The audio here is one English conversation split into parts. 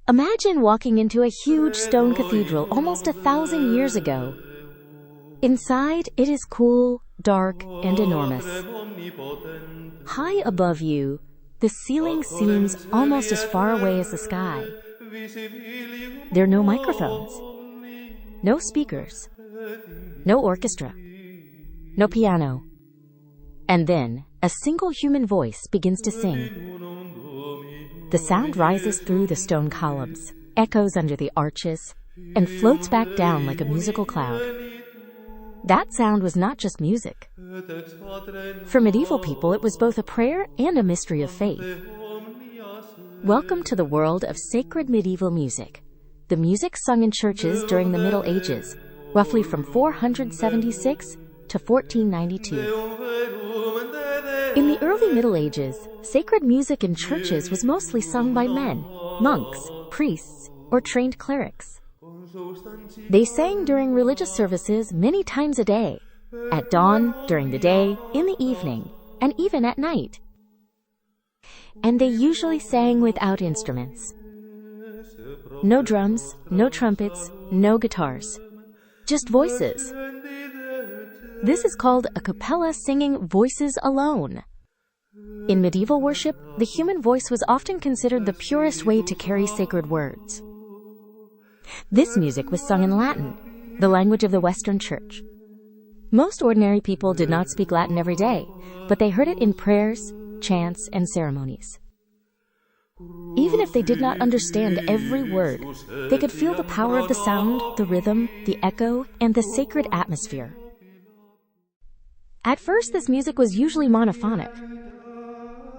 Imagine walking into a huge stone cathedral almost 1,000 years ago. Inside, it is cool, dark, and enormous. High above you, the ceiling seems almost as far away as the sky. There are no microphones, no speakers, no orchestra, no piano. And then, a single human voice begins to sing. The sound rises through the stone columns, echoes under the arches, and floats back down like a musical cloud. That sound was not just music. For medieval people, it was both a prayer and a mystery of faith. Welcome to the world of sacred medieval music, the music sung in churches during the Middle Ages, roughly from 476 to 1492. In the early Middle Ages, sacred music in churches was mostly sung by men, monks, priests, or trained clerics. They sang during religious services many times a day, at dawn, during the day, in the evening, and even at night. And they usually sang without instruments. No drums, no trumpets, no guitars. Just voices. This is called a cappella, singing voices alone. In medieval worship, the human voice was often considered the purest way to carry sacred words. This music was sung in Latin, the language of the Western Church. Most ordinary people did not speak Latin every day, but they heard it in prayers, chants, and ceremonies. Even if they did not understand every word, they could feel the power of the sound, the rhythm, the echo, and the sacred atmosphere. At first, this music was usually monophonic.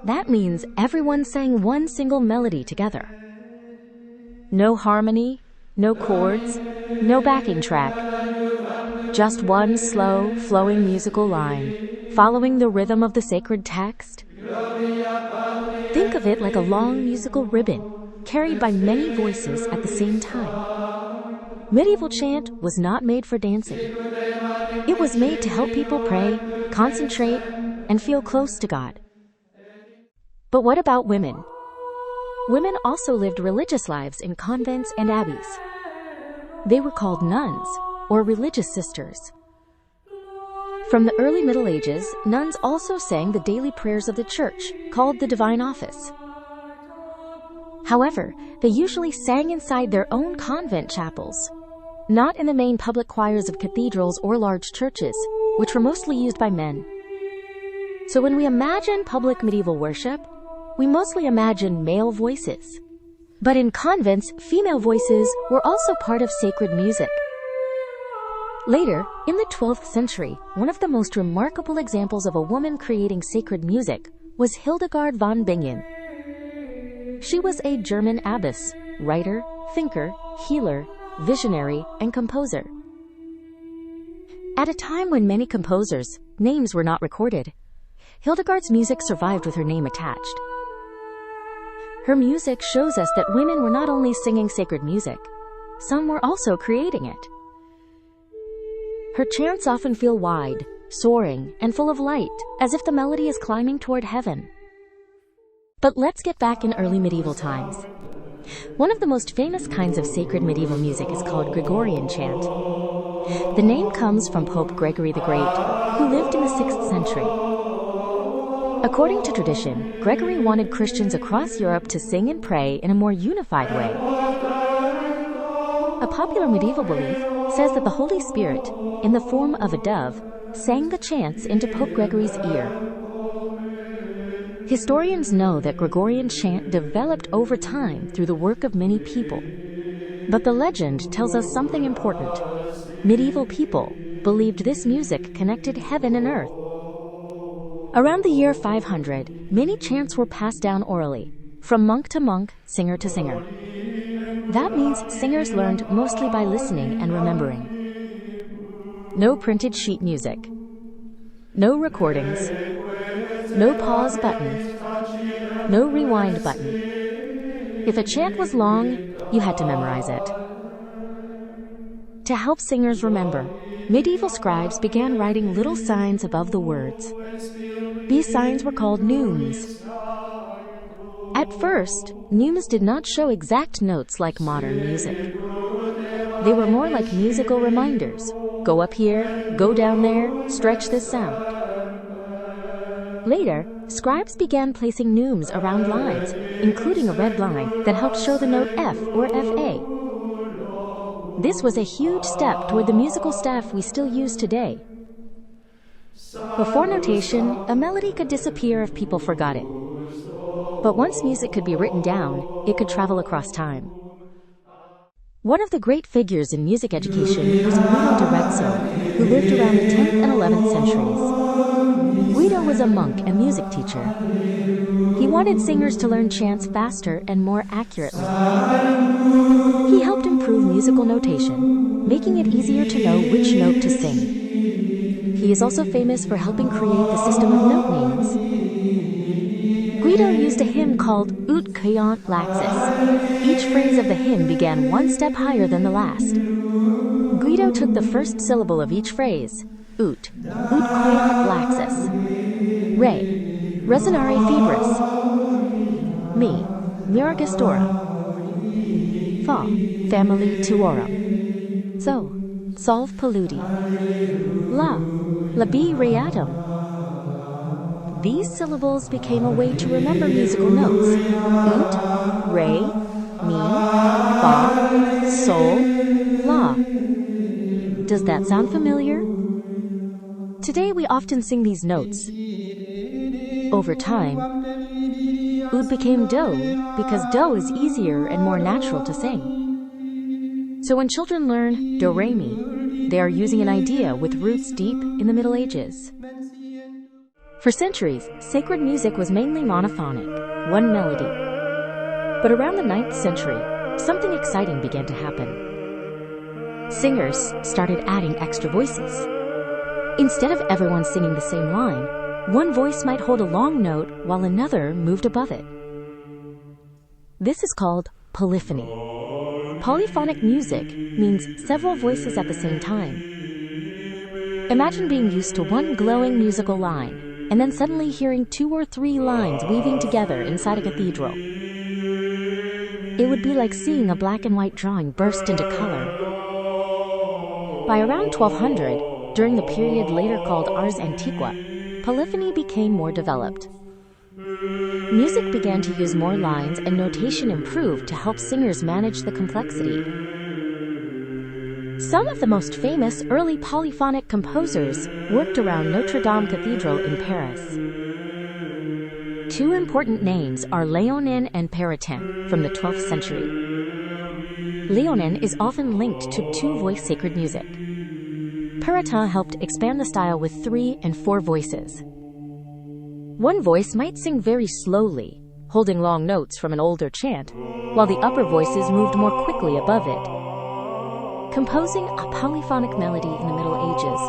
That means everyone sang one single melody together. No harmony, no chords, no backing track. Just one slow, flowing musical line, following the rhythm of the sacred text. Think of it like a long musical ribbon, carried by many voices at the same time. Medieval chant was not made for dancing. It was made to help people pray, concentrate, and feel close to God. But what about women? Women also lived religious lives in convents and abbeys. They were called nuns, or religious sisters. From the early Middle Ages, nuns also sang the daily prayers of the church, called the Divine Office. However, they usually sang inside their own convent chapels, not in the main public choirs of cathedrals or large churches, which were mostly used by men. So when we imagine public medieval worship, we mostly imagine male voices. But in convents, female voices were also part of sacred music. Later, in the 12th century, one of the most remarkable examples of a woman creating sacred music was Hildegard von Bingen. She was a German abbess, writer, thinker, healer, visionary, and composer. At a time when many composers' names were not recorded, Hildegard's music survived with her name attached. Her music shows us that women were not only singing sacred music, some were also creating it. Her chants often feel wide, soaring, and full of light, as if the melody is climbing toward heaven. But let's get back in early medieval times. One of the most famous kinds of sacred medieval music is called Gregorian chant. The name comes from Pope Gregory the Great, who lived in the 6th century. According to tradition, Gregory wanted Christians across Europe to sing and pray in a more unified way. A popular medieval belief says that the Holy Spirit, in the form of a dove, sang the chants into Pope Gregory's ear. Historians know that Gregorian chant developed over time through the work of many people. But the legend tells us something important. Medieval people believed this music connected heaven and earth. Around the year 500, many chants were passed down orally, from monk to monk, singer to singer. That means singers learned mostly by listening and remembering. No printed sheet music. No recordings. No pause button. No rewind button. If a chant was long, you had to memorize it. To help singers remember, medieval scribes began writing little signs above the words. These signs were called neumes. At first, neumes did not show exact notes like modern music. They were more like musical reminders. Go up here, go down there, stretch this sound. Later, scribes began placing neumes around lines, including a red line that helped show the note F or FA. This was a huge step toward the musical staff we still use today. Before notation, a melody could disappear if people forgot it. But once music could be written down, it could travel across time. One of the great figures in music education was Guido who lived around the 10th and 11th centuries. Guido was a monk and music teacher. He wanted singers to learn chants faster and more accurately. He helped improve musical notation, making it easier to know which note to sing. He is also famous for helping create the system of note names. Guido used a hymn called Ut Chant Laxus. Each phrase of the hymn began one step higher than the last. Guido took the first syllable of each phrase, Ut Chant Laxus. Re, resonare fibris. Mi, miragistorum. Fa, family tuorum. So, solve polluti. La, labi reatum. These syllables became a way to remember musical notes. Ut, re, mi, fa, sol, la. Does that sound familiar? Today we often sing these notes. Over time, Ud became do because do is easier and more natural to sing. So when children learn do re mi, they are using an idea with roots deep in the Middle Ages. For centuries, sacred music was mainly monophonic, one melody. But around the 9th century, something exciting began to happen. Singers started adding extra voices. Instead of everyone singing the same line, one voice might hold a long note while another moved above it. This is called polyphony. Polyphonic music means several voices at the same time. Imagine being used to one glowing musical line, and then suddenly hearing 2 or 3 lines weaving together inside a cathedral. It would be like seeing a black and white drawing burst into color. By around 1200, during the period later called Ars Antiqua, polyphony became more developed. Music began to use more lines and notation improved to help singers manage the complexity. Some of the most famous early polyphonic composers worked around Notre Dame Cathedral in Paris. 2 important names are Léonin and Peritin from the 12th century. Léonin is often linked to 2-voice sacred music. Peritin helped expand the style with 3 and 4 voices. One voice might sing very slowly, holding long notes from an older chant, while the upper voices moved more quickly above it. Composing a polyphonic melody in the Middle Ages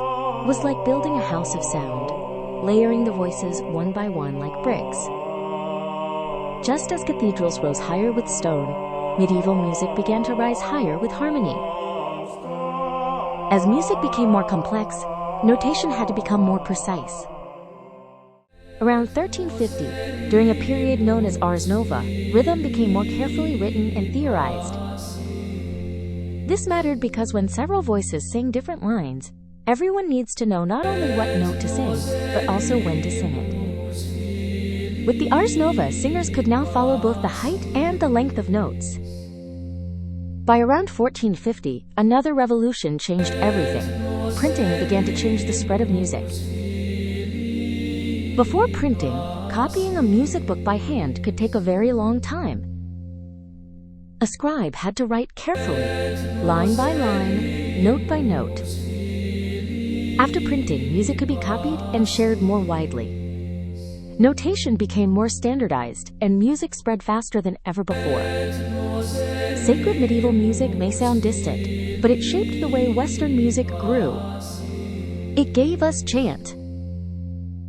was like building a house of sound, layering the voices one by one like bricks. Just as cathedrals rose higher with stone, medieval music began to rise higher with harmony. As music became more complex, notation had to become more precise. Around 1350, during a period known as Ars Nova, rhythm became more carefully written and theorized. This mattered because when several voices sing different lines, everyone needs to know not only what note to sing, but also when to sing it. With the Ars Nova, singers could now follow both the height and the length of notes. By around 1450, another revolution changed everything. Printing began to change the spread of music. Before printing, copying a music book by hand could take a very long time. A scribe had to write carefully, line by line, note by note. After printing, music could be copied and shared more widely. Notation became more standardized, and music spread faster than ever before. Sacred medieval music may sound distant, but it shaped the way Western music grew. It gave us chant.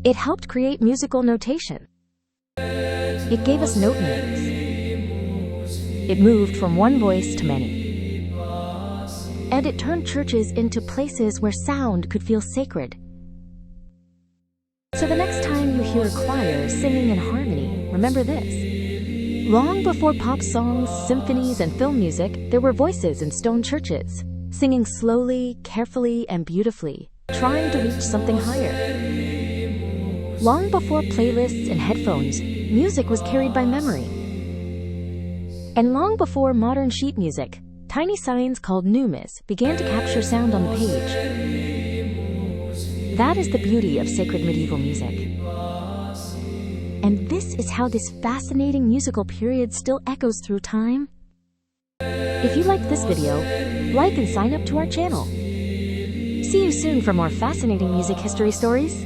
It helped create musical notation. It gave us note names. It moved from one voice to many. And it turned churches into places where sound could feel sacred. So the next time you hear a choir singing in harmony, remember this. Long before pop songs, symphonies, and film music, there were voices in stone churches, singing slowly, carefully, and beautifully, trying to reach something higher. Long before playlists and headphones, music was carried by memory. And long before modern sheet music, tiny signs called numis began to capture sound on the page. That is the beauty of sacred medieval music. And this is how this fascinating musical period still echoes through time. If you liked this video, like and sign up to our channel. See you soon for more fascinating music history stories.